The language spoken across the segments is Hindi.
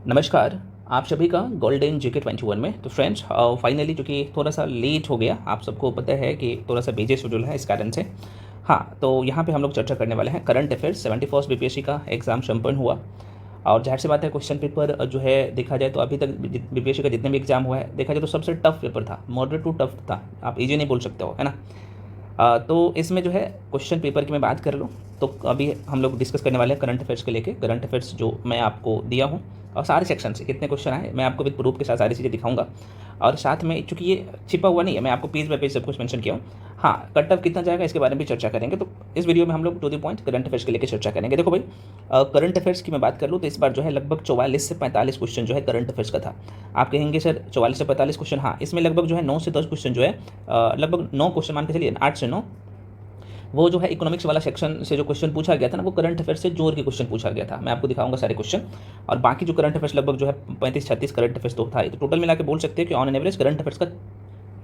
नमस्कार। आप सभी का गोल्डन जीके 21 में। तो फ्रेंड्स, फाइनली जो कि थोड़ा सा लेट हो गया, आप सबको पता है कि थोड़ा सा बिजी शेड्यूल है, इस कारण से। हाँ, तो यहाँ पे हम लोग चर्चा करने वाले हैं करंट अफेयर्स। 71 बीपीएससी का एग्ज़ाम संपन्न हुआ और जाहिर सी बात है, क्वेश्चन पेपर जो है देखा जाए तो अभी तक बीपीएससी का जितने भी एग्जाम हुआ है देखा जाए तो सबसे टफ पेपर था, मॉडरेट टू टफ था, आप इजी नहीं बोल सकते हो, है ना। तो इसमें जो है क्वेश्चन पेपर की मैं बात कर लूँ तो अभी हम लोग डिस्कस करने वाले हैं करंट अफेयर्स के लेके। करंट अफेयर्स जो मैं आपको दिया हूँ और सारे सेक्शन से कितने क्वेश्चन आए मैं आपको विद प्रूफ के साथ सारी चीज़ें दिखाऊंगा। और साथ में चूंकि ये छिपा हुआ नहीं है, मैं आपको पेज बाय पेज सब कुछ मेंशन किया हूँ। हाँ, कट ऑफ कितना जाएगा इसके बारे में भी चर्चा करेंगे। तो इस वीडियो में हम लोग to the point current affairs के लेकर चर्चा करेंगे। देखो भाई, करंट अफेयर्स की मैं बात कर लूँ तो इस बार जो है लगभग 44 से 45 क्वेश्चन जो है करंट अफेयर्स का था। आप कहेंगे सर 44 से 45 क्वेश्चन, हाँ इसमें लगभग जो है 9 से 10 क्वेश्चन जो है लगभग 9 क्वेश्चन मान के चलिए, 8 से 9 वो जो है इकोनॉमिक्स वाला सेक्शन से जो क्वेश्चन पूछा गया था ना, वो करंट अफेयर से जोड़ के क्वेश्चन पूछा गया था। मैं आपको दिखाऊंगा सारे क्वेश्चन। और बाकी जो करंट अफेयर्स लगभग जो है 35-36 करंट अफेयर्स तो था ही। तो टोटल मिला के बोल सकते हैं कि on an average current affairs का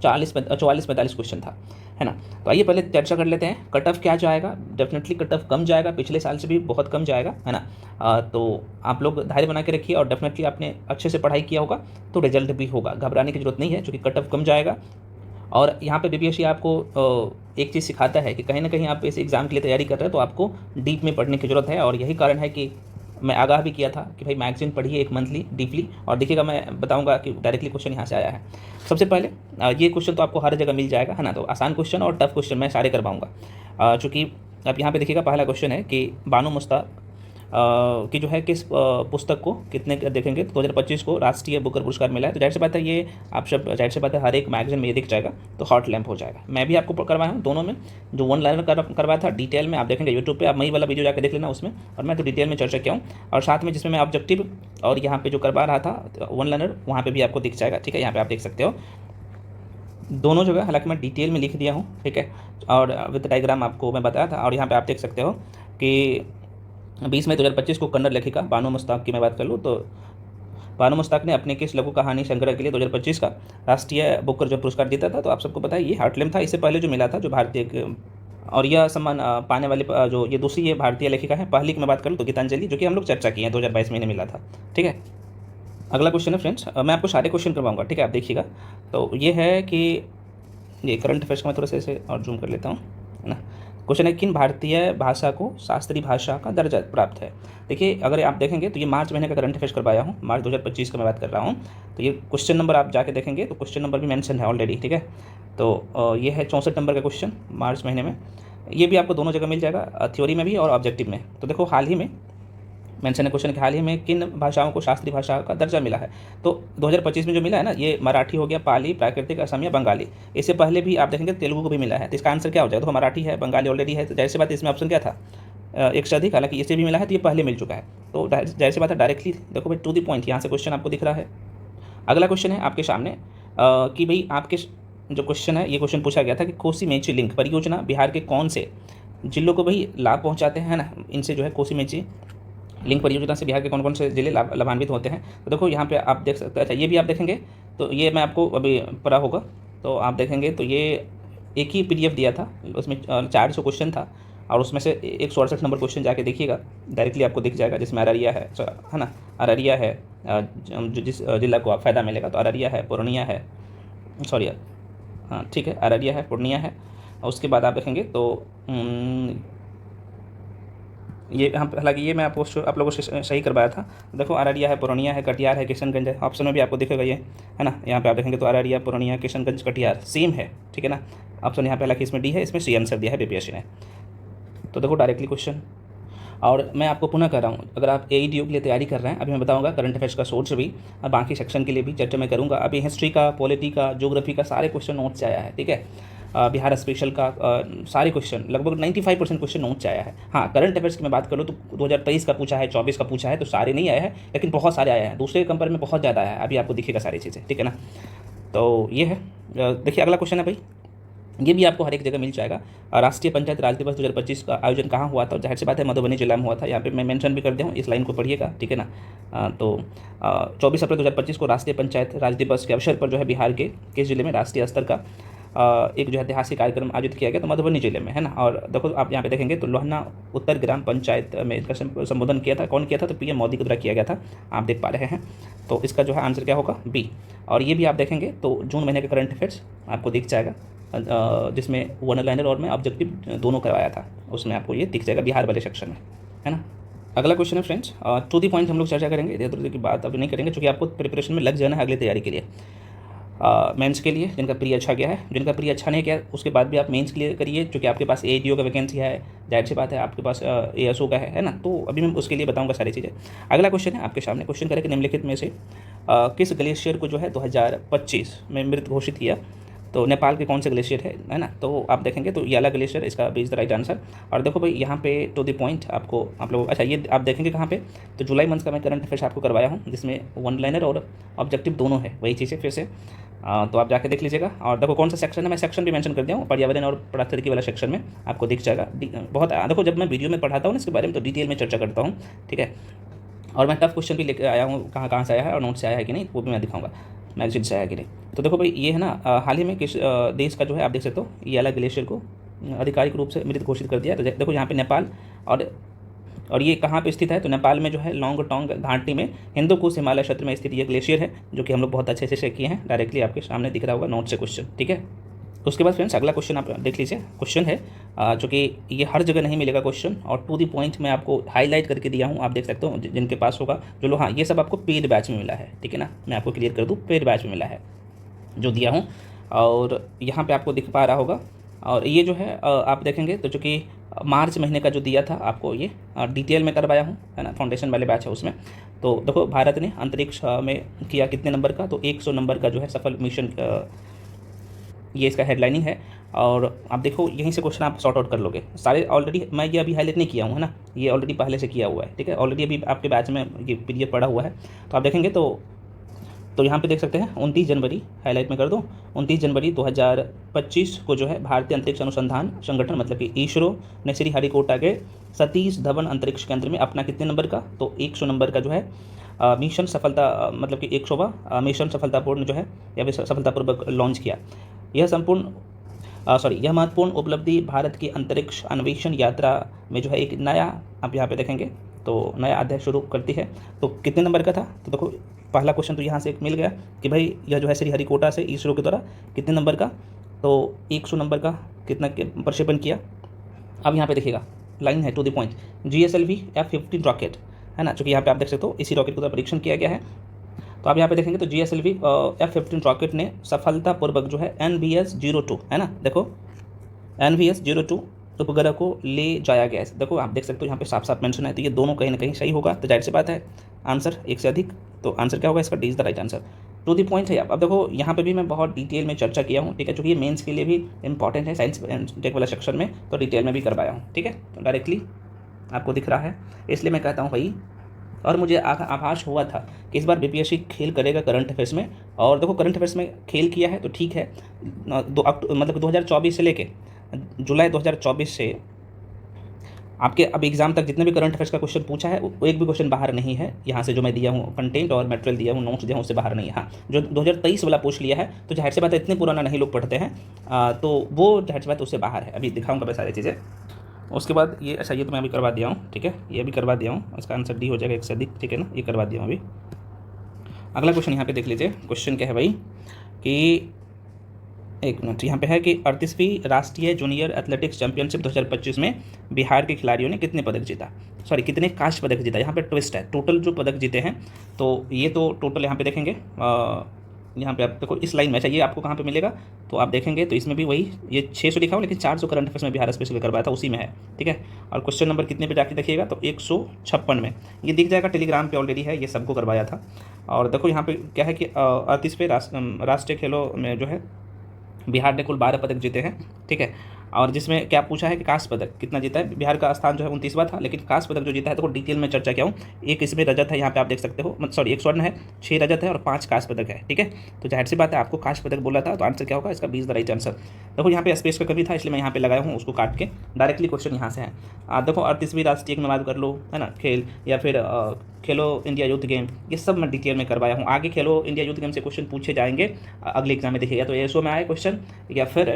44-45 क्वेश्चन था, है ना। तो आइए पहले चर्चा कर लेते हैं कट ऑफ क्या जाएगा। डेफिनेटली कट ऑफ कम जाएगा, पिछले साल से भी बहुत कम जाएगा, है ना। तो आप लोग धैर्य बना के रखिए और डेफिनेटली आपने अच्छे से पढ़ाई किया होगा तो रिजल्ट भी होगा, घबराने की जरूरत नहीं है, क्योंकि कट ऑफ कम जाएगा। और यहाँ पे बीपीएससी आपको एक चीज़ सिखाता है कि कहीं ना कहीं आप इस एग्ज़ाम के लिए तैयारी कर रहे हैं तो आपको डीप में पढ़ने की ज़रूरत है। और यही कारण है कि मैं आगाह भी किया था कि भाई मैगजीन पढ़िए एक मंथली डीपली, और देखिएगा मैं बताऊंगा कि डायरेक्टली क्वेश्चन यहाँ से आया है। सबसे पहले ये क्वेश्चन तो आपको हर जगह मिल जाएगा, है ना। तो आसान क्वेश्चन और टफ क्वेश्चन मैं सारे करवाऊँगा। चूँकि अब यहाँ पे देखिएगा पहला क्वेश्चन है कि बानो मुश्ताक कि जो है किस पुस्तक को कितने देखेंगे तो 2025 को राष्ट्रीय बुकर पुरस्कार मिला है। तो जाहिर सी बात है ये आप सब जाहिर सी बात है हर एक मैगजीन में ये दिख जाएगा, तो हॉट लैम्प हो जाएगा। मैं भी आपको करवाया हूँ दोनों में, जो वन लाइनर करवाया था डिटेल में आप देखेंगे यूट्यूब पे, आप मई वाला वीडियो जाकर देख लेना उसमें, और मैं तो डिटेल में चर्चा किया हूँ। और साथ में जिसमें मैं ऑब्जेक्टिव और यहाँ पे जो करवा रहा था वन लाइनर, वहाँ पर भी आपको दिख जाएगा, ठीक है। यहाँ पर आप देख सकते हो दोनों जगह, हालांकि मैं डिटेल में लिख दिया हूँ, ठीक है। और विद डायग्राम आपको मैं बताया था। और यहाँ पे आप देख सकते हो कि 20 मई 2025 को कन्नड़ लेखिका बानो मुश्ताक की मैं बात कर लूँ तो बानो मुश्ताक ने अपने किस लघु कहानी संग्रह के लिए 2025 का राष्ट्रीय बुकर जो पुरस्कार जीता था। तो आप सबको पता है ये हॉट लैम्प था, इससे पहले जो मिला था जो भारतीय, और यह सम्मान पाने वाली जो ये दूसरी ये भारतीय लेखिका है। पहली की मैं बात करूँ तो गीतांजलि, जो कि हम लोग चर्चा की है, 2022 में मिला था, ठीक है। अगला क्वेश्चन है फ्रेंड्स, मैं आपको सारे क्वेश्चन करवाऊंगा, ठीक है, आप देखिएगा। तो ये है कि ये करंट अफेयर्स का मैं थोड़ा सा ऐसे और जूम कर लेता हूँ, है ना। क्वेश्चन है किन भारतीय भाषा को शास्त्रीय भाषा का दर्जा प्राप्त है। देखिए अगर आप देखेंगे तो ये मार्च महीने का करंट अफेयर्स करवाया हूँ, मार्च 2025 का मैं बात कर रहा हूँ। तो ये क्वेश्चन नंबर आप जाके देखेंगे तो क्वेश्चन नंबर भी मेंशन है ऑलरेडी, ठीक है। तो ये है 64 नंबर का क्वेश्चन मार्च महीने में। ये भी आपको दोनों जगह मिल जाएगा, थ्योरी में भी और ऑब्जेक्टिव में। तो देखो हाल ही में मेंशन है क्वेश्चन कि हाल ही में किन भाषाओं को शास्त्रीय भाषा का दर्जा मिला है। तो 2025 में जो मिला है ना, ये मराठी हो गया, पाली, प्राकृतिक, असमिया, बंगाली। इससे पहले भी आप देखेंगे तेलुगु को भी मिला है। तो इसका आंसर क्या हो जाएगा, तो मराठी है, बंगाली ऑलरेडी है, तो जाहिर सी बात है इसमें ऑप्शन क्या था, एक से अधिक। हालांकि इसे भी मिला है तो ये पहले मिल चुका है, तो जाहिर सी बात है डायरेक्टली देखो भाई टू द पॉइंट यहाँ से क्वेश्चन आपको दिख रहा है। अगला क्वेश्चन है आपके सामने कि भाई आपके जो क्वेश्चन है, ये क्वेश्चन पूछा गया था कि कोसी मेची लिंक परियोजना बिहार के कौन से जिलों को भाई लाभ पहुँचाते हैं ना। इनसे जो है कोसी मेची लिंक परियोजना से बिहार के कौन कौन से जिले लाभान्वित होते हैं। तो देखो यहाँ पे आप देख सकते हैं, अच्छा ये भी आप देखेंगे तो ये मैं आपको अभी पढ़ा होगा तो आप देखेंगे तो ये एक ही पीडीएफ दिया था, उसमें 400 क्वेश्चन था और उसमें से 168 नंबर क्वेश्चन जाके देखिएगा, डायरेक्टली आपको दिख जाएगा। जिसमें अररिया है ना, अररिया है जो जिस जिला को आप फ़ायदा मिलेगा, तो अररिया है, पूर्णिया है, सॉरी हाँ ठीक है, अररिया है, पूर्णिया है। और उसके बाद आप देखेंगे तो ये हम हालांकि ये मैं आपको आप लोगों से सही करवाया था। देखो अररिया है, पूर्णिया है, कटिहार है, किशनगंज है। ऑप्शन में भी आपको दिखेगा ये, है ना। यहाँ पे आप देखेंगे तो अररिया, पूर्णिया, किशनगंज, कटिहार सेम है, ठीक है ना। ऑप्शन यहाँ पे हालांकि इसमें डी है, इसमें सी आंसर दिया है बीपीएससी ने। तो देखो डायरेक्टली क्वेश्चन। और मैं आपको पुनः कह रहा हूँ, अगर आप एईडीओ के लिए तैयारी कर रहे हैं, अभी मैं बताऊंगा करंट अफेयर्स का सोर्स भी और बाकी सेक्शन के लिए भी चर्चा मैं करूँगा। अभी हिस्ट्री का, पॉलिटी का, ज्योग्राफी का सारे क्वेश्चन नोट से आया है, ठीक है। बिहार स्पेशल का सारे क्वेश्चन लगभग 95% क्वेश्चन नोट से आया है। हाँ, करंट अफेयर्स की मैं बात करूँ तो 2023 का पूछा है, 24 का पूछा है, तो सारे नहीं आए हैं, लेकिन बहुत सारे आए हैं, दूसरे कंपेयर में बहुत ज़्यादा है। अभी आपको दिखेगा सारी चीज़ें, ठीक है ना। तो ये है, देखिए अगला क्वेश्चन है भाई, ये भी आपको हर एक जगह मिल जाएगा। राष्ट्रीय पंचायत राज दिवस 2025 का आयोजन कहाँ हुआ था। जाहिर सी बात है मधुबनी जिला में हुआ था, यहाँ पे मैं मेंशन भी कर दिया हूँ, इस लाइन को पढ़िएगा, ठीक है ना। तो 24 अप्रैल 2025 को राष्ट्रीय पंचायत राज दिवस के अवसर पर जो है बिहार के किस जिले में राष्ट्रीय स्तर का एक जो है ऐतिहासिक कार्यक्रम आयोजित किया गया तो मधुबनी जिले में, है ना। और देखो आप यहाँ पे देखेंगे तो लोहना उत्तर ग्राम पंचायत में इसका संबोधन किया था, कौन किया था, तो पीएम मोदी के द्वारा किया गया था, आप देख पा रहे हैं। तो इसका जो है आंसर क्या होगा, बी। और ये भी आप देखेंगे तो जून महीने का करंट अफेयर्स आपको दिख जाएगा, जिसमें वन लाइनर और में ऑब्जेक्टिव दोनों करवाया था, उसमें आपको ये दिख जाएगा बिहार वाले सेक्शन में, है ना। अगला क्वेश्चन है फ्रेंड्स, टू दी पॉइंट हम लोग चर्चा करेंगे, इधर उधर की बात अभी नहीं करेंगे, क्योंकि आपको प्रिपरेशन में लग जाना है अगली तैयारी के लिए। मेंस के लिए जिनका प्री अच्छा गया है, जिनका प्री अच्छा नहीं गया उसके बाद भी आप मेंस क्लियर करिए, क्योंकि आपके पास एडीओ का वैकेंसी है, जाहिर सी बात है आपके पास एएसओ का है ना। तो अभी मैं उसके लिए बताऊंगा सारी चीज़ें। अगला क्वेश्चन है आपके सामने, क्वेश्चन करें कि निम्नलिखित में से किस ग्लेशियर को जो है 2025 में मृत घोषित किया, तो नेपाल के कौन से ग्लेशियर है ना। तो आप देखेंगे तो याला ग्लेशियर इसका भी इज द राइट आंसर। और देखो भाई यहाँ पे टू द पॉइंट आपको आप लोग, अच्छा ये आप देखेंगे कहाँ पे, तो जुलाई मंथ का मैं करंट अफेयर्स आपको करवाया हूँ, जिसमें वन लाइनर और ऑब्जेक्टिव दोनों है, वही चीज़ है फिर से। तो आप जाके देख लीजिएगा। और देखो कौन सा सेक्शन है, मैं सेक्शन भी मेंशन कर दिया हूँ, पर्यावरण और पारिस्थितिकी वाला सेक्शन में आपको दिख जाएगा। बहुत देखो जब मैं वीडियो में पढ़ाता हूँ ना इसके बारे में तो डिटेल में चर्चा करता हूँ, ठीक है। और मैं टफ क्वेश्चन भी लेकर आया हूँ, कहाँ कहाँ से आया है और नोट से आया है कि नहीं वो भी मैं दिखाऊंगा, मैगजीन से आया कि नहीं। तो देखो भाई ये है ना, हाल ही में किस देश का जो है आप देख सकते हो याला ग्लेशियर को आधिकारिक रूप से मृत घोषित कर दिया। तो देखो यहाँ पे नेपाल और ये कहाँ पे स्थित है, तो नेपाल में जो है लोंगटोंग घाटी में हिंदूकुश हिमालय क्षेत्र में स्थित ये ग्लेशियर है, जो कि हम लोग बहुत अच्छे से किए हैं, डायरेक्टली आपके सामने दिख रहा होगा नोट से क्वेश्चन, ठीक है। उसके बाद फ्रेंड्स अगला क्वेश्चन आप देख लीजिए। क्वेश्चन है जो कि ये हर जगह नहीं मिलेगा क्वेश्चन, और टू दी पॉइंट मैं आपको हाईलाइट करके दिया हूँ, आप देख सकते हो जिनके पास होगा जो लोग, हाँ ये सब आपको पेड बैच में मिला है, ठीक है ना। मैं आपको क्लियर कर दूँ, पेड बैच में मिला है जो दिया हूँ, और यहाँ पे आपको दिख पा रहा होगा। और ये जो है आप देखेंगे तो जो कि मार्च महीने का जो दिया था आपको ये डिटेल में करवाया हूँ, है ना, फाउंडेशन वाले बैच है उसमें। तो देखो भारत ने अंतरिक्ष में किया कितने नंबर का, तो 100 नंबर का जो है सफल मिशन, ये इसका हेडलाइनिंग है। और आप देखो यहीं से क्वेश्चन आप सॉर्ट आउट कर लोगे सारे, ऑलरेडी मैं ये अभी हाईलाइट नहीं किया हूँ, है ना, ये ऑलरेडी पहले से किया हुआ है, ठीक है। ऑलरेडी अभी आपके बैच में ये पीडीएफ पड़ा हुआ है, तो आप देखेंगे तो यहाँ पे देख सकते हैं 29 जनवरी, हाईलाइट में कर दो, 29 जनवरी 2025 को जो है भारतीय अंतरिक्ष अनुसंधान संगठन मतलब कि इसरो ने श्रीहरिकोटा के सतीश धवन अंतरिक्ष केंद्र में अपना कितने नंबर का, तो 100 नंबर का जो है मिशन सफलता मतलब कि 100वां मिशन सफलतापूर्ण जो है या फिर सफलतापूर्वक लॉन्च किया। यह महत्वपूर्ण उपलब्धि भारत की अंतरिक्ष अन्वेषण यात्रा में जो है एक नया, आप यहाँ पे देखेंगे तो नया अध्याय शुरू करती है। तो कितने नंबर का था, तो देखो पहला क्वेश्चन तो यहाँ से एक मिल गया कि भाई यह जो है श्रीहरिकोटा से इसरो के द्वारा कितने नंबर का, तो 100 नंबर का कितना प्रक्षेपण किया। अब यहाँ पे देखिएगा लाइन है to the point, GSLV F-15 rocket, है ना, चूँकि यहाँ पे आप देख सकते हो इसी रॉकेट का परीक्षण किया गया है। तो आप यहाँ पे देखेंगे तो GSLV F-15 रॉकेट ने सफलतापूर्वक जो है NVS-02, है ना, देखो NVS-02 उपग्रह को ले जाया गया है। देखो आप देख सकते हो यहाँ पे साफ साफ मेंशन है, तो ये दोनों कहीं ना कहीं सही होगा, तो जाहिर सी बात है आंसर एक से अधिक, तो आंसर क्या होगा इसका, D is the right answer. To the point है। अब देखो यहाँ पे भी मैं बहुत डिटेल में चर्चा किया हूँ, ठीक है, चूँकि ये मेंस के लिए भी इंपॉर्टेंट है, साइंस टेक वाला सेक्शन में तो डिटेल में भी करवाया हूँ, ठीक है। तो डायरेक्टली आपको दिख रहा है, इसलिए मैं कहता हूँ भाई, और मुझे आभास हुआ था कि इस बार बीपीएससी खेल करेगा करंट अफेयर्स में, और देखो करंट अफेयर्स में खेल किया है तो ठीक है, मतलब 2024 से लेके जुलाई 2024 से आपके अब एग्जाम तक जितने भी करंट अफेयर्स का क्वेश्चन पूछा है वो एक भी क्वेश्चन बाहर नहीं है यहाँ से, जो मैं दिया हूँ कंटेंट और मटेरियल दिया हूँ, नोट्स दिया हूँ, उससे बाहर नहीं है। हाँ, जो 2023 वाला पूछ लिया है तो जाहिर सी बात है इतने पुराना नहीं लोग पढ़ते हैं, तो वो जाहिर सी बात उससे बाहर है। अभी दिखाऊंगा मैं सारी चीज़ें। उसके बाद ये, अच्छा ये तो मैं अभी करवा दिया हूँ, ठीक है, ये भी करवा दिया हूँ, इसका आंसर डी हो जाएगा एक से अधिक, ठीक है ना, ये करवा दिया हूँ अभी। अगला क्वेश्चन यहाँ पे देख लीजिए, क्वेश्चन क्या है भाई कि एक मिनट, यहाँ पे है कि 38वीं राष्ट्रीय जूनियर एथलेटिक्स चैंपियनशिप 2025 में बिहार के खिलाड़ियों ने कितने पदक जीता, सॉरी कितने कांस्य पदक जीता। यहाँ पे ट्विस्ट है, टोटल जो पदक जीते हैं तो ये तो टोटल यहाँ पे देखेंगे, यहाँ पे आप देखो इस लाइन में, अच्छा ये आपको कहाँ पे मिलेगा, तो आप देखेंगे तो इसमें भी वही ये 600 लिखा हो, लेकिन 400 करंट अफेयर्स में बिहार स्पेशल करवाया था उसी में है, ठीक है। और क्वेश्चन नंबर कितने पे जाके देखिएगा, तो 156 में ये दिख जाएगा, टेलीग्राम पे ऑलरेडी है, ये सबको करवाया था। और देखो यहाँ पे क्या है कि 38वें राष्ट्रीय खेलों में जो है बिहार ने कुल 12 पदक जीते हैं, ठीक है। और जिसमें क्या पूछा है कि कांस्य पदक कितना जीता है, बिहार का स्थान जो है 29वां था, लेकिन कांस्य पदक जो जीता है तो डिटेल में चर्चा किया हूँ। एक इसमें रजत है, यहाँ पे आप देख सकते हो, सॉरी 1 स्वर्ण है, 6 रजत है और 5 कांस्य पदक है, ठीक है। तो जाहिर सी बात है आपको कांस्य पदक बोला था, तो आंसर क्या होगा इसका, 20 द राइट आंसर। देखो यहाँ पे स्पेस का कमी था इसलिए मैं यहाँ पे लगाया हूँ, उसको काट के डायरेक्टली क्वेश्चन यहाँ से है। देखो 38वीं राष्ट्रीय में बात कर लो, है ना, खेल या फिर खेलो इंडिया यूथ गेम, ये सब मैं डिटेल में करवाया हूँ। आगे खेलो इंडिया यूथ गेम से क्वेश्चन पूछे जाएंगे अगले एग्जाम में, देखिएगा तो एएसओ में आए क्वेश्चन, या फिर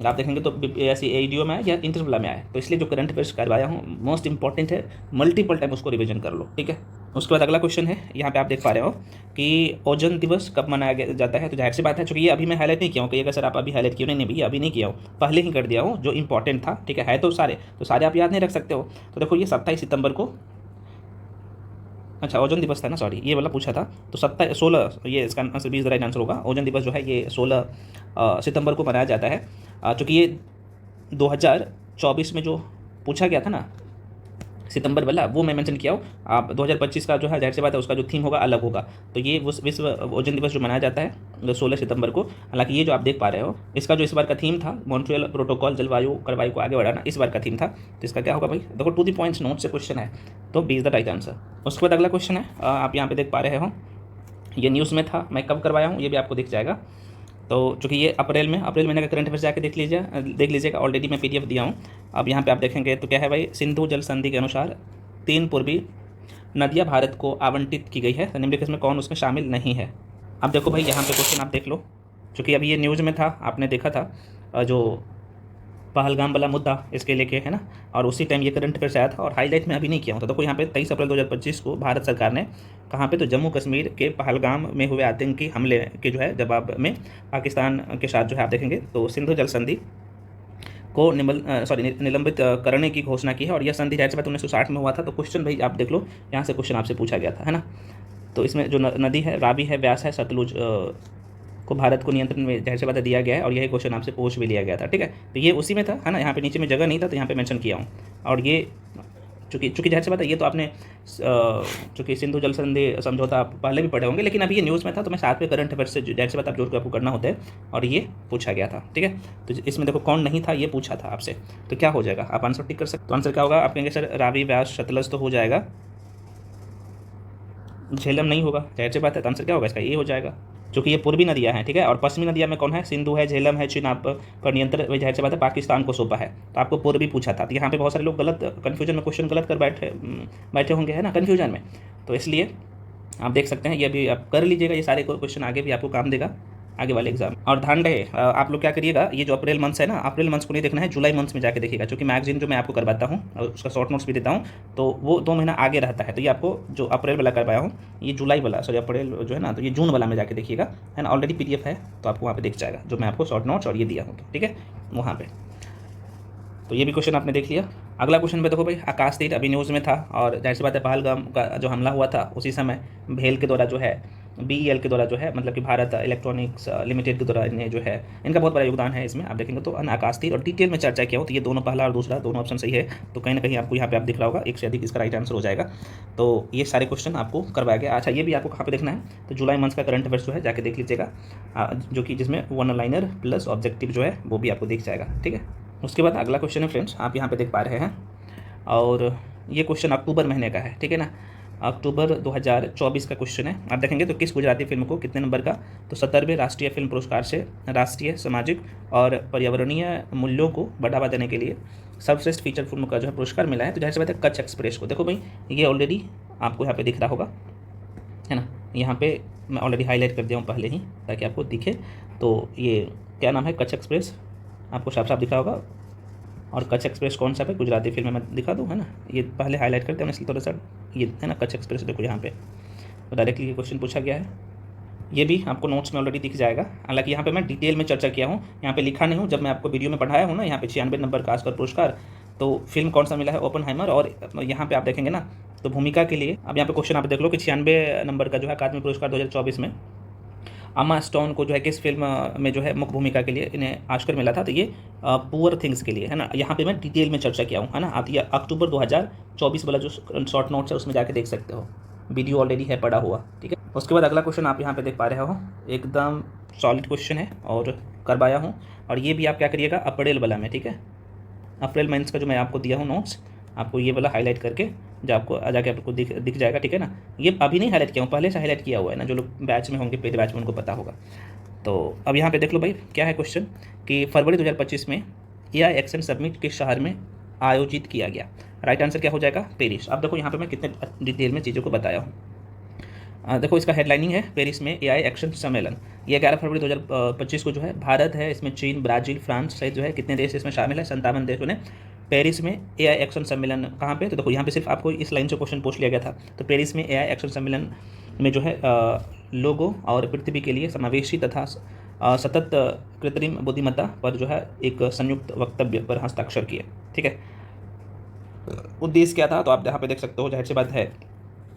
आप देखेंगे तो ऐसी एडीओ में आए या इंटरवल में आए। तो इसलिए जो करंट अफेयर्स करवाया हूँ मोस्ट इंपॉर्टेंट है, मल्टीपल टाइम उसको रिविजन कर लो, ठीक है। उसके बाद अगला क्वेश्चन है, यहाँ पे आप देख पा रहे हो कि ओजोन दिवस कब मनाया जाता है। तो जाहिर सी बात है, चूँकि ये अभी मैं हाईलाइट नहीं किया हूँ, कहिएगा सर आप अभी हाईलाइट क्यों नहीं भैया, अभी नहीं किया हूँ, पहले ही कर दिया हूँ जो इंपॉर्टेंट था, ठीक है तो सारे आप याद नहीं रख सकते हो। तो देखो ये 27 सितंबर को, अच्छा ओजोन दिवस था ना, सॉरी ये वाला पूछा था, तो 16, ये इसका आंसर 20 राइट आंसर होगा। ओजोन दिवस जो है ये 16 सितंबर को मनाया जाता है। चूँकि ये 2024 में जो पूछा गया था ना सितंबर वाला, वो मैं मेंशन किया हूँ। आप 2025 का जो है जाहिर सी बात है उसका जो थीम होगा अलग होगा। तो ये विश्व ओजोन दिवस जो मनाया जाता है 16 सितंबर को। हालांकि ये जो आप देख पा रहे हो, इसका जो इस बार का थीम था मॉन्ट्रियल प्रोटोकॉल, जलवायु कार्रवाई को आगे बढ़ाना, इस बार का थीम था। तो इसका क्या होगा भाई, देखो टू द पॉइंट्स नोट से क्वेश्चन है, तो B is the right answer. उसके बाद अगला क्वेश्चन है, आप यहाँ पे देख पा रहे हो, ये न्यूज़ में था, मैं कब करवाया हूँ ये भी आपको दिख जाएगा। तो चूँकि ये अप्रैल महीने का करंट अफेयर जाके देख लीजिएगा, ऑलरेडी मैं PDF दिया हूँ। अब यहाँ पे आप देखेंगे तो क्या है भाई, सिंधु जल संधि के अनुसार 3 पूर्वी नदियाँ भारत को आवंटित की गई है, तो निम्नलिखित में कौन उसमें शामिल नहीं है। अब देखो भाई यहाँ पे क्वेश्चन आप देख लो, चूँकि अभी ये न्यूज़ में था, आपने देखा था जो पहलगाम वाला मुद्दा इसके लेके है ना, और उसी टाइम ये करंट अफेयर से आया था, और हाईलाइट में अभी नहीं किया हूँ। तो देखो यहाँ पे 23 अप्रैल 2025 को भारत सरकार ने कहाँ पे, तो जम्मू कश्मीर के पहलगाम में हुए आतंकी हमले के जो है जवाब में पाकिस्तान के साथ जो है आप देखेंगे तो सिंधु जल संधि को निलंबित करने की घोषणा की है। और यह संधि जाहिर सी बात 1960 में हुआ था। तो क्वेश्चन भाई आप देख लो, यहाँ से क्वेश्चन आपसे पूछा गया था, है ना। तो इसमें जो नदी है रावी है, व्यास है, सतलुज को भारत को नियंत्रण में जाहिर सी बात है दिया गया है, और यही क्वेश्चन आपसे पूछ भी लिया गया था, ठीक है। तो ये उसी में था, है ना, यहाँ पे नीचे में जगह नहीं था तो यहाँ पे मेंशन किया हूँ। और ये चूँकि जाहिर सी बात है ये तो आपने चूँकि सिंधु जल संधि समझौता आप पहले भी पढ़े होंगे, लेकिन अभी ये न्यूज़ में था तो मैं साथ में करंट अफेयर से जाहिर सी बात आप जोड़ के आपको करना होता है, और ये पूछा गया था, ठीक है। तो इसमें देखो कौन नहीं था, ये पूछा था आपसे, तो क्या हो जाएगा, आप आंसर टिक कर सकते। तो आंसर क्या होगा, आप कहेंगे सर रावी, व्यास, सतलज तो हो जाएगा, झेलम नहीं होगा, जाहिर सी बात है। तो आंसर क्या होगा इसका, ये हो जाएगा, क्योंकि ये पूर्वी नदियाँ हैं, ठीक है। और पश्चिमी नदियाँ में कौन है, सिंधु है, झेलम है, चिनाब पर नियंत्रण जाहिर सी बात है पाकिस्तान को सौंपा है। तो आपको पूर्वी पूछा था, तो यहाँ पे बहुत सारे लोग गलत कन्फ्यूजन में क्वेश्चन गलत कर बैठे होंगे, है ना, कन्फ्यूजन में। तो इसलिए आप देख सकते हैं, ये भी आप कर लीजिएगा, ये सारे क्वेश्चन आगे भी आपको काम देगा आगे वाले एग्जाम। और ध्यान रहे आप लोग क्या करिएगा, ये जो अप्रैल मंथ्स है ना, अप्रैल मंथ्स को नहीं देखना है, जुलाई मंथ्स में जाके देखिएगा, क्योंकि मैगजीन जो मैं आपको करवाता हूँ और उसका शॉर्ट नोट्स भी देता हूँ, तो वो 2 महीना आगे रहता है। तो ये आपको जो अप्रैल वाला करवाया हूँ, ये जुलाई वाला, सॉरी अप्रैल जो है ना, तो ये जून वाला में जाके देखिएगा, है ना, ऑलरेडी PDF है, तो आपको वहाँ पे दिख जाएगा जो मैं आपको शॉर्ट नोट्स और ये दिया हूँ, ठीक है, वहाँ पे। तो ये भी क्वेश्चन आपने देख लिया। अगला क्वेश्चन पे देखो भाई, आकाश तीर अभी न्यूज़ में था, और जाहिर सी बात है पहलगाम का जो हमला हुआ था उसी समय भेल के द्वारा जो है, BEL के द्वारा जो है, मतलब कि भारत इलेक्ट्रॉनिक्स लिमिटेड के द्वारा इन्हें जो है, इनका बहुत बड़ा योगदान है इसमें, आप देखेंगे तो आकाश तीर, और डिटेल में चर्चा किया हो, तो ये दोनों, पहला और दूसरा दोनों ऑप्शन सही है। तो कहीं ना कहीं आपको यहाँ पे आप दिख रहा होगा, एक से अधिक इसका राइट आंसर हो जाएगा। तो ये सारे क्वेश्चन आपको करवाया गया। अच्छा, ये भी आपको कहाँ पे देखना है, तो जुलाई मंथ का करंट अफेयर्स जो है जाके देख लीजिएगा, जो कि जिसमें 1 लाइनर प्लस ऑब्जेक्टिव जो है वो भी आपको दिख जाएगा, ठीक है। उसके बाद अगला क्वेश्चन है फ्रेंड्स, आप यहाँ पे देख पा रहे हैं, और ये क्वेश्चन अक्टूबर महीने का है, ठीक है ना, अक्टूबर 2024 का क्वेश्चन है। आप देखेंगे तो किस गुजराती फिल्म को कितने नंबर का, तो 70वें राष्ट्रीय फिल्म पुरस्कार से राष्ट्रीय सामाजिक और पर्यावरणीय मूल्यों को बढ़ावा देने के लिए सर्वश्रेष्ठ फीचर फिल्म का जो है पुरस्कार मिला है। तो जाहिर सी बात है कच्छ एक्सप्रेस को। देखो भाई ये ऑलरेडी आपको यहाँ पे दिख रहा होगा, है ना, यहाँ पे मैं ऑलरेडी हाईलाइट कर दिया हूँ पहले ही ताकि आपको दिखे। तो ये क्या नाम है, कच्छ एक्सप्रेस, आपको साफ साफ दिखा होगा। और कच्छ एक्सप्रेस कौन सा है, गुजराती फिल्म में मैं दिखा दूँ, है ना, ये पहले हाईलाइट करते हैं इसलिए थोड़ा सा ये है ना, कच्छ एक्सप्रेस देखो यहाँ पे, तो डायरेक्टली ये क्वेश्चन पूछा गया है, ये भी आपको नोट्स में ऑलरेडी दिख जाएगा। हालांकि यहाँ पे मैं डिटेल में चर्चा किया हूँ, यहाँ पे लिखा नहीं हूँ, जब मैं आपको वीडियो में पढ़ाया हूँ ना, यहाँ पे 96 नंबर का ऑस्कर पुरस्कार, तो फिल्म कौन सा मिला है, ओपनहाइमर। और यहाँ पे आप देखेंगे ना, तो भूमिका के लिए अब यहाँ पे क्वेश्चन आप देख लो कि 96 नंबर का जो है अकादमी पुरस्कार 2024 में अम्मा स्टोन को जो है किस फिल्म में जो है मुख्य भूमिका के लिए इन्हें ऑस्कर मिला था, तो ये पुअर थिंग्स के लिए, है ना। यहाँ पे मैं डिटेल में चर्चा किया हूँ, है ना। आप ये अक्टूबर 2024 वाला जो शॉर्ट नोट्स है उसमें जाके देख सकते हो, वीडियो ऑलरेडी है पड़ा हुआ, ठीक है। उसके बाद अगला क्वेश्चन आप यहाँ पे देख पा रहे हो, एकदम सॉलिड क्वेश्चन है और करवाया हूँ, और ये भी आप क्या करिएगा अप्रैल वाला में, ठीक है, अप्रैल मंथ का जो मैं आपको दिया हूँ नोट्स, आपको ये वाला हाईलाइट करके जो आपको जाके आपको दिख जाएगा, ठीक है ना। ये अभी नहीं हाईलाइट किया हूँ, पहले से हाईलाइट किया हुआ है ना, जो लोग बैच में होंगे पेड बैच में उनको पता होगा। तो अब यहाँ पे देख लो भाई क्या है क्वेश्चन, कि फरवरी 2025 में AI एक्शन समिट किस शहर में आयोजित किया गया, राइट आंसर क्या हो जाएगा, पेरिस। अब देखो यहाँ पे मैं कितने डिटेल में चीज़ों को बताया हूँ। देखो इसका हेडलाइनिंग है पेरिस में एआई एक्शन सम्मेलन। ये 11 फरवरी 2025 को जो है भारत है, इसमें चीन, ब्राज़ील, फ्रांस सहित जो है कितने देश इसमें शामिल है, 57 देशों ने पेरिस में एआई एक्शन सम्मेलन कहाँ पे, तो देखो यहाँ पे सिर्फ आपको इस लाइन से क्वेश्चन पूछ लिया गया था। तो पेरिस में एआई एक्शन सम्मेलन में जो है लोगों और पृथ्वी के लिए समावेशी तथा सतत कृत्रिम बुद्धिमत्ता पर जो है एक संयुक्त वक्तव्य पर हस्ताक्षर किए। ठीक है, उद्देश्य क्या था, तो आप यहाँ पे देख सकते हो, जाहिर सी बात है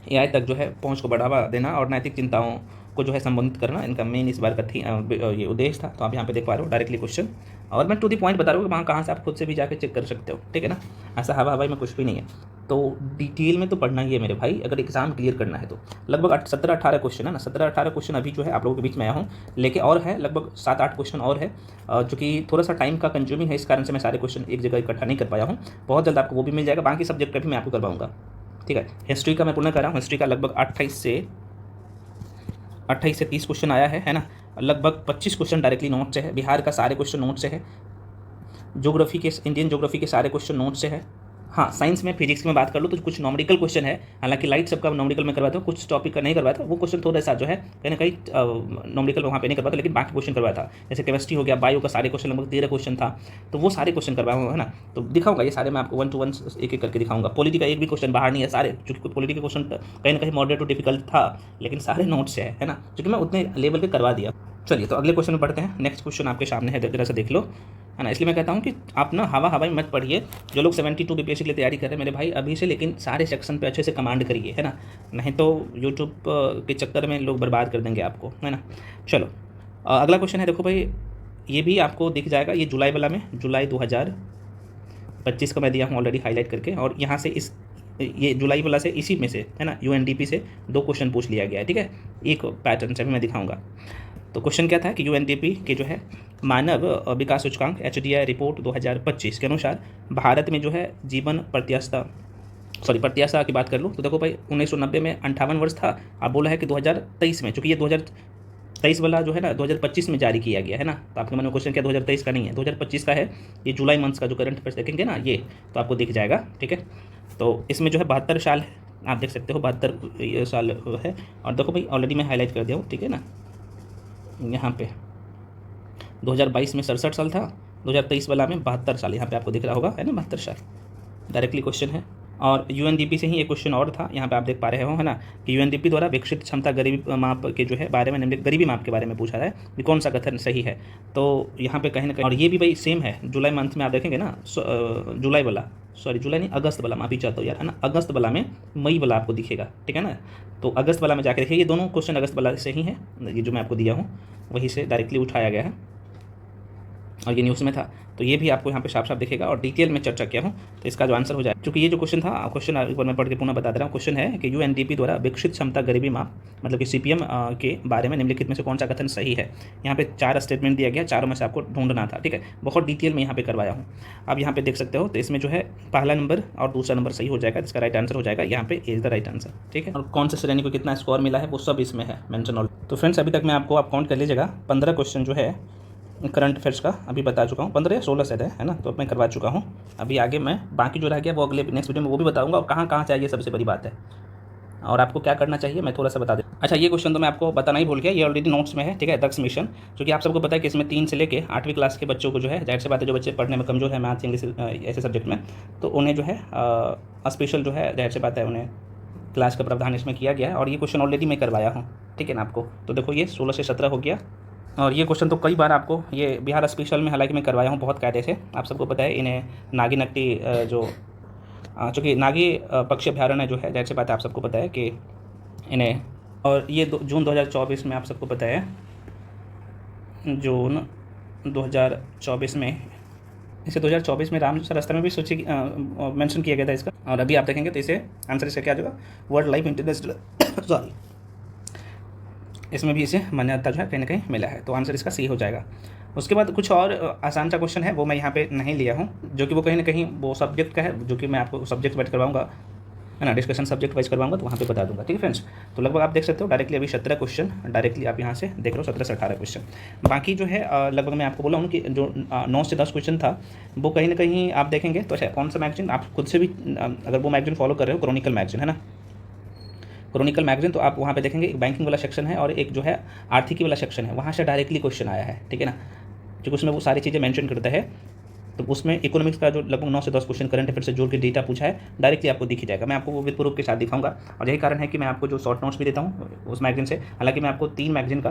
एआई तक जो है पहुंच को बढ़ावा देना और नैतिक चिंताओं को जो है संबोधित करना, इनका मेन इस बार का थी ये उद्देश्य था। तो आप यहाँ पे देख पा रहे हो डायरेक्टली क्वेश्चन, और मैं टू दी पॉइंट बता रहा हूँ, वहाँ कहाँ से आप खुद से भी जाके चेक कर सकते हो। ठीक है ना, ऐसा हवा हवाई में कुछ भी नहीं है, तो डिटेल में तो पढ़ना ही है मेरे भाई, अगर एग्जाम क्लियर करना है तो। लगभग 17-18 क्वेश्चन है ना, 17-18 क्वेश्चन अभी जो है आप लोगों के बीच में आया हूँ लेके, और है लगभग 7-8 क्वेश्चन और है, जो कि थोड़ा सा टाइम का कंज्यूमिंग है, इस कारण से मैं सारे क्वेश्चन एक जगह इकट्ठा नहीं कर पाया हूँ। बहुत जल्द आपको वो भी मिल जाएगा, बाकी सब्जेक्ट का भी मैं आपको करवाऊँगा। ठीक है, हिस्ट्री का मैं पूर्ण कर रहा हूँ, हिस्ट्री का लगभग 28 से 30 क्वेश्चन आया है ना, लगभग 25 क्वेश्चन डायरेक्टली नोट से है, बिहार का सारे क्वेश्चन नोट से है, ज्योग्राफी के, इंडियन ज्योग्राफी के सारे क्वेश्चन नोट से है। हाँ, साइंस में फिजिक्स में बात कर लो तो कुछ नॉमेरिकल क्वेश्चन है, हालांकि लाइट सबका नॉमेरिकल में करवाया था, कुछ टॉपिक का नहीं करवाया था, वो क्वेश्चन थोड़ा सा जो है कहीं ना कहीं नॉमेरिकल वहाँ पे नहीं करवाया था, लेकिन बाकी क्वेश्चन करवाया था। जैसे केमिस्ट्री हो गया, बायो का सारे क्वेश्चन लगभग 13 क्वेश्चन था, तो वो सारे क्वेश्चन करवाया हुआ है ना, तो दिखाऊंगा ये सारे मैं आपको 1 to 1 एक एक करके दिखाऊंगा। पॉलिटी का एक भी क्वेश्चन बाहर नहीं है, सारे, क्योंकि पॉलिटी के क्वेश्चन कहीं ना कहीं मॉडरेट टू डिफिकल्ट था, लेकिन सारे नोट से है ना, क्योंकि मैं उतने लेवल पे करवा दिया। चलिए तो अगले क्वेश्चन में पढ़ते हैं। नेक्स्ट क्वेश्चन आपके सामने है, जरा सा देख लो, है ना। इसलिए मैं कहता हूँ कि आप ना हवा हवाई मत पढ़िए। जो लोग 72 बीपीएससी के लिए तैयारी कर रहे हैं मेरे भाई अभी से, लेकिन सारे सेक्शन पे अच्छे से कमांड करिए, है ना, नहीं तो यूट्यूब के चक्कर में लोग बर्बाद कर देंगे आपको, है ना। चलो अगला क्वेश्चन है, देखो भाई ये भी आपको दिख जाएगा, ये जुलाई वाला में, जुलाई 2025 का मैं दिया हूँ ऑलरेडी हाईलाइट करके, और यहाँ से इस ये जुलाई वाला से इसी में से, है ना, यूएनडीपी से 2 क्वेश्चन पूछ लिया गया है। ठीक है, एक पैटर्न से भी मैं दिखाऊंगा। तो क्वेश्चन क्या था कि यूएनडीपी के जो है मानव विकास सूचकांक एचडीआई रिपोर्ट 2025 के अनुसार भारत में जो है जीवन प्रत्याशा की बात कर लूँ तो देखो भाई 1990 में 58 वर्ष था, अब बोला है कि 2023 में, चूँकि ये 2023 वाला जो है ना 2025 में जारी किया गया है ना, तो आपके मन में क्वेश्चन क्या 2023 का नहीं है, 2025 का है। ये जुलाई मंथ्स का जो करंट अफेयर्स देखेंगे ना ये, तो आपको दिख जाएगा। ठीक है, तो इसमें जो है 72 साल है, आप देख सकते हो 72 साल है, और देखो भाई ऑलरेडी मैं हाईलाइट कर दिया हूँ। ठीक है ना, यहाँ पे 2022 में 67 साल था, 2023 वाला में 72 साल यहाँ पे आपको दिख रहा होगा, है ना, 72 साल डायरेक्टली क्वेश्चन है। और यूएनडीपी से ही एक क्वेश्चन और था, यहाँ पे आप देख पा रहे हो, है ना, कि यूएनडीपी द्वारा विकसित क्षमता गरीबी माप के जो है बारे में, गरीबी माप के बारे में पूछा है कि कौन सा कथन सही है। तो यहाँ पे कहीं ना कहीं, और ये भी भाई सेम है, जुलाई मंथ में आप देखेंगे ना, जुलाई नहीं, अगस्त वाला, माफी चाहता हूँ यार, है ना, अगस्त वाला में मई वाला आपको दिखेगा। ठीक है ना, तो अगस्त वाला में जाकर देखिए, ये दोनों क्वेश्चन अगस्त वाला से ही है, ये जो मैं आपको दिया हूँ वहीं से डायरेक्टली उठाया गया है, और ये न्यूज़ में था, तो ये भी आपको यहाँ पे साफ साफ दिखेगा, और डिटेल में चर्चा किया हूँ, तो इसका जो आंसर हो जाए, क्योंकि ये जो क्वेश्चन था, क्वेश्चन एक बार मैं पढ़ के पुनः बता दे रहा हूँ। क्वेश्चन है कि यूएनडीपी द्वारा विकसित क्षमता गरीबी माप, मतलब कि सीपीएम के बारे में निम्नलिखित में से कौन सा कथन सही है। यहाँ पे 4 स्टेटमेंट दिया गया, चारों में से आपको ढूंढना था। ठीक है, बहुत डिटेल में यहाँ पे करवाया हूँ, आप यहाँ पे देख सकते हो। तो इसमें जो है पहला नंबर और दूसरा नंबर सही हो जाएगा, इसका राइट आंसर हो जाएगा यहाँ पे इज द राइट आंसर। ठीक है, और कौन से श्रेणी को कितना स्कोर मिला है वो सब इसमें है मेंशन ऑल। तो फ्रेंड्स अभी तक मैं आपको, आप काउंट कर लीजिएगा, 15 क्वेश्चन जो है करंट अफेयर्स का अभी बता चुका हूँ, 15 या 16 से है ना, तो मैं करवा चुका हूँ। अभी आगे मैं बाकी जो रह गया वो अगले नेक्स्ट वीडियो में वो भी बताऊँगा, और कहाँ कहाँ चाहिए सबसे बड़ी बात है, और आपको क्या करना चाहिए मैं थोड़ा सा बता दें। अच्छा, ये क्वेश्चन तो मैं आपको बताना ही भूल गया, ये ऑलरेडी नोट्स में है। ठीक है, दक्ष मिशन, क्योंकि आप सबको पता है कि इसमें 3 से लेके 8वीं क्लास के बच्चों को जो है, जाहिर सी बात है, जो बच्चे पढ़ने में कमजोर है, मैथ्स इंग्लिश ऐसे सब्जेक्ट में, तो उन्हें जो है स्पेशल जो है, जाहिर सी बात है, उन्हें क्लास का प्रावधान इसमें किया गया है, और ये क्वेश्चन ऑलरेडी मैं करवाया हूँ। ठीक है ना आपको, तो देखो ये 16 से 17 हो गया, और ये क्वेश्चन तो कई बार आपको ये बिहार स्पेशल में हालांकि मैं करवाया हूँ बहुत कायदे से। आप सबको पता है इन्हें नागी नकटी जो, चूँकि नागी पक्षी अभ्यारण्य जो है, जाहिर सी बात है आप सबको पता है कि इन्हें, और ये जून 2024 में आप सबको पता है, जून 2024 में, इसे 2024 में रामसर रास्ता में भी सूची मेंशन किया गया था इसका, और अभी आप देखेंगे तो इसे आंसर इसका क्या आ जाएगा, वर्ल्ड लाइफ इंटरनेशनल सॉरी, इसमें भी इसे मान्यता जो है कहीं ना कहीं मिला है, तो आंसर इसका सी हो जाएगा। उसके बाद कुछ और आसान सा क्वेश्चन है, वो मैं यहाँ पे नहीं लिया हूँ, जो कि वो कहीं ना कहीं वो सब्जेक्ट का है, जो कि मैं आपको सब्जेक्ट बैठ करवाऊँगा, है ना, डिस्कशन सब्जेक्ट वाइज करवाऊंगा तो वहाँ पे बता दूंगा, ठीक है फ्रेंड्स। तो लगभग आप देख सकते हो डायरेक्टली अभी 17 क्वेश्चन डायरेक्टली आप यहाँ से देख रहे हो, 17 से 18 क्वेश्चन। बाकी जो है लगभग मैं आपको बोला हूँ कि जो 9 से 10 क्वेश्चन था वो कहीं ना कहीं आप देखेंगे तो अच्छा कौन सा मैगजीन आप खुद से भी अगर वो मैगजीन फॉलो कर रहे हो, क्रॉनिकल मैगजीन है ना, क्रॉनिकल मैगजीन, तो आप वहाँ पे देखेंगे एक बैंकिंग वाला सेक्शन है और एक जो है आर्थिकी वाला सेक्शन है, वहाँ से डायरेक्टली क्वेश्चन आया है, ठीक है ना, क्योंकि उसमें वो सारी चीज़ें मेंशन करता है। तो उसमें इकोनॉमिक्स का जो लगभग 9 से 10 क्वेश्चन करंट अफेयर से जोड़ के डेटा पूछा है, डायरेक्टली आपको दिख ही जाएगा। मैं आपको वो विद प्रूफ के साथ दिखाऊंगा और यही कारण है कि मैं आपको जो शॉर्ट नोट्स भी देता हूँ उस मैगजीन से, हालांकि मैं आपको 3 मैगजीन का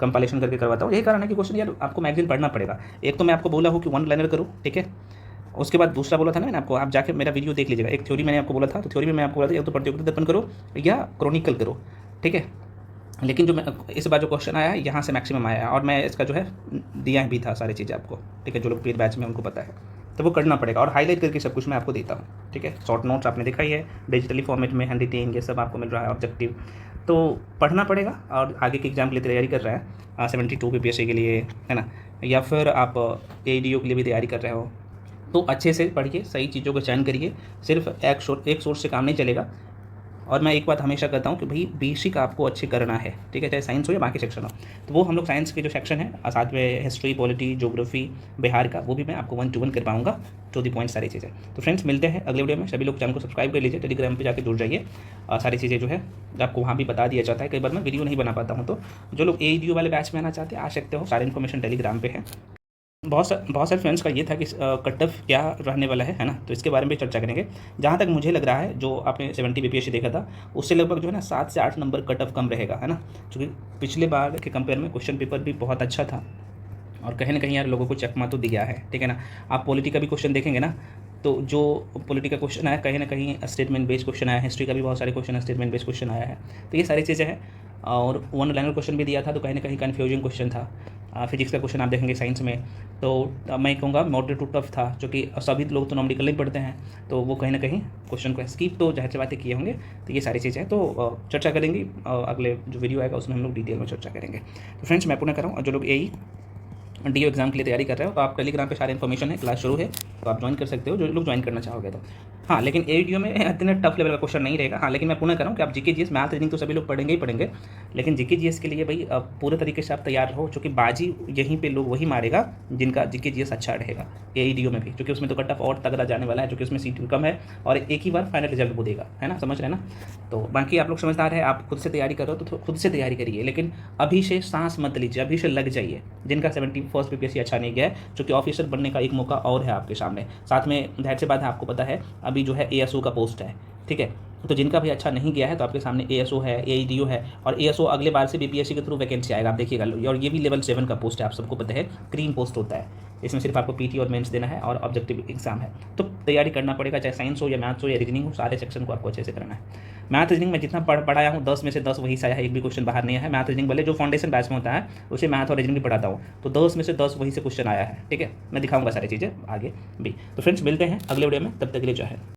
कंपाइलेशन करके करवाता हूँ। यही कारण है कि क्वेश्चन यार आपको मैगजीन पढ़ना पड़ेगा। एक तो मैं आपको बोला हूँ कि 1 लाइनर करो, ठीक है, उसके बाद दूसरा बोला था ना मैंने आपको, आप जाके मेरा वीडियो देख लीजिएगा, एक थ्योरी मैंने आपको बोला था, तो थ्योरी में मैं आपको बोला था या तो प्रतियोगिता दर्पण करो या क्रॉनिकल करो, ठीक है। लेकिन जो मैं इस बार जो क्वेश्चन आया है यहाँ से मैक्सिमम आया है और मैं इसका जो है दिया भी था सारी चीज़ें आपको, ठीक है, जो लोग पेड बैच में उनको पता है, तो वो करना पड़ेगा और हाईलाइट करके सब कुछ मैं आपको देता हूँ, ठीक है। शॉर्ट नोट्स आपने देखा ही है, डिजिटली फॉर्मेट में हैंड रिटेन ये सब आपको मिल रहा है, ऑब्जेक्टिव तो पढ़ना पड़ेगा। और आगे के एग्जाम के लिए तैयारी कर रहा है 72 PPSC के लिए, है ना, या फिर आप ADO के लिए भी तैयारी कर रहे हो, तो अच्छे से पढ़िए, सही चीज़ों का चयन करिए, सिर्फ एक सोर्स से काम नहीं चलेगा। और मैं एक बात हमेशा कहता हूँ कि भाई बेसिक आपको अच्छे करना है, ठीक है, चाहे साइंस हो या बाकी सेक्शन हो। तो वो हम लोग साइंस के जो सेक्शन है साथ में हिस्ट्री, पॉलिटी, ज्योग्राफी, बिहार का, वो भी मैं आपको 1 to 1 कर पाऊँगा, 2 पॉइंट सारी चीज़ें। तो फ्रेंड्स मिलते हैं अगले वीडियो में। सभी लोग चैनल को सब्सक्राइब कर लीजिए, टेलीग्राम पर जाकर जुड़ जाइए, सारी चीज़ें जो है आपको वहाँ भी बता दिया जाता है। कई बार मैं वीडियो नहीं बना पाता हूँ, तो जो लोग ADO वाले बैच में आना चाहते हैं आ सकते हो, सारी इन्फॉर्मेशन टेलीग्राम पर है। बहुत सारे फ्रेंड्स का ये था कि कट ऑफ क्या रहने वाला है ना, तो इसके बारे में चर्चा करेंगे। जहाँ तक मुझे लग रहा है जो आपने 70 PPSC देखा था उससे लगभग जो है ना 7 से 8 नंबर कट ऑफ कम रहेगा, है ना, क्योंकि पिछले बार के कंपेयर में क्वेश्चन पेपर भी बहुत अच्छा था और कहीं ना कहीं यार लोगों को चकमा तो दिया है, ठीक है ना। आप पॉलिटी का भी क्वेश्चन देखेंगे ना, तो जो पॉलिटी का क्वेश्चन आया कहीं ना कहीं स्टेटमेंट बेस्ड क्वेश्चन आया, हिस्ट्री का भी बहुत सारे क्वेश्चन स्टेटमेंट बेस्ड क्वेश्चन आया है, तो ये सारी चीज़ें हैं। और 1 लाइनर क्वेश्चन भी दिया था तो कहीं ना कहीं कन्फ्यूजिंग क्वेश्चन था। फिजिक्स का क्वेश्चन आप देखेंगे साइंस में, तो मैं कहूँगा मॉडरेट टू टफ था, क्योंकि सभी लोग तो नॉमेडिकल नहीं पढ़ते हैं, तो वो कहीं ना कहीं क्वेश्चन को स्किप तो जाहिर सी बातें किए होंगे। तो ये सारी चीज़ें तो चर्चा करेंगे, अगले जो वीडियो आएगा उसमें हम लोग डिटेल में चर्चा करेंगे। तो फ्रेंड्स मैं पुनः कर रहा हूँ, जो लोग DO एग्जाम के लिए तैयारी कर रहे हो तो आप टेलीग्राम पे सारी इन्फॉर्मेशन है, क्लास शुरू है, तो आप ज्वाइन कर सकते हो जो लोग ज्वाइन करना चाहोगे तो। हाँ, लेकिन ADO में इतने टफ लेवल का क्वेश्चन नहीं रहेगा। हाँ, लेकिन मैं पुनः कर रहा हूँ कि आप GK GS मैथ रीजनिंग तो सभी लोग पढ़ेंगे ही पढ़ेंगे, लेकिन GK GS के लिए भाई पूरे तरीके से आप तैयार रहो, क्योंकि बाजी यहीं पे लोग वही मारेगा जिनका GK GS अच्छा रहेगा ADO में भी, क्योंकि उसमें तो कट ऑफ और तगड़ा जाने वाला है, क्योंकि उसमें सीट कम है और एक ही बार फाइनल रिजल्ट वो देगा, है ना, समझ रहे हैं ना। तो बाकी आप लोग समझदार है, आप खुद से तैयारी करो तो खुद से तैयारी करिए, लेकिन अभी से सांस मत लीजिए, अभी से लग जाइए। जिनका 71st PPSC अच्छा नहीं गया है, क्योंकि ऑफिसर बनने का एक मौका और है आपके सामने, साथ में जाहिर सी बात है आपको पता है अभी जो है ASO का पोस्ट है, ठीक है, तो जिनका भी अच्छा नहीं गया है तो आपके सामने ASO है, AEDO है, और ASO अगले बार से BPSC के थ्रू वैकेंसी आएगा, आप देखिएगा। और ये भी लेवल 7 का पोस्ट है, आप सबको पता है, क्रीम पोस्ट होता है, इसमें सिर्फ आपको PT और मेंस देना है और ऑब्जेक्टिव एग्जाम है। तो तैयारी करना पड़ेगा, चाहे साइंस हो या मैथ्स हो या रीजनिंग हो, सारे सेक्शन को आपको अच्छे से करना है। मैथ रीजनिंग में जितना पढ़ाया हूँ 10 में से 10 वही से आया है, एक भी क्वेश्चन बाहर नहीं है। मैथ रीजनिंग भले जो फाउंडेशन बैच में होता है उसे मैथ और रीजनिंग भी पढ़ाता हूँ, तो 10 में से 10 वही से क्वेश्चन आया है, ठीक है। मैं दिखाऊंगा सारी चीज़ें आगे भी। तो फ्रेंड्स मिलते हैं अगले वीडियो में, तब तक के लिए जय हिंद।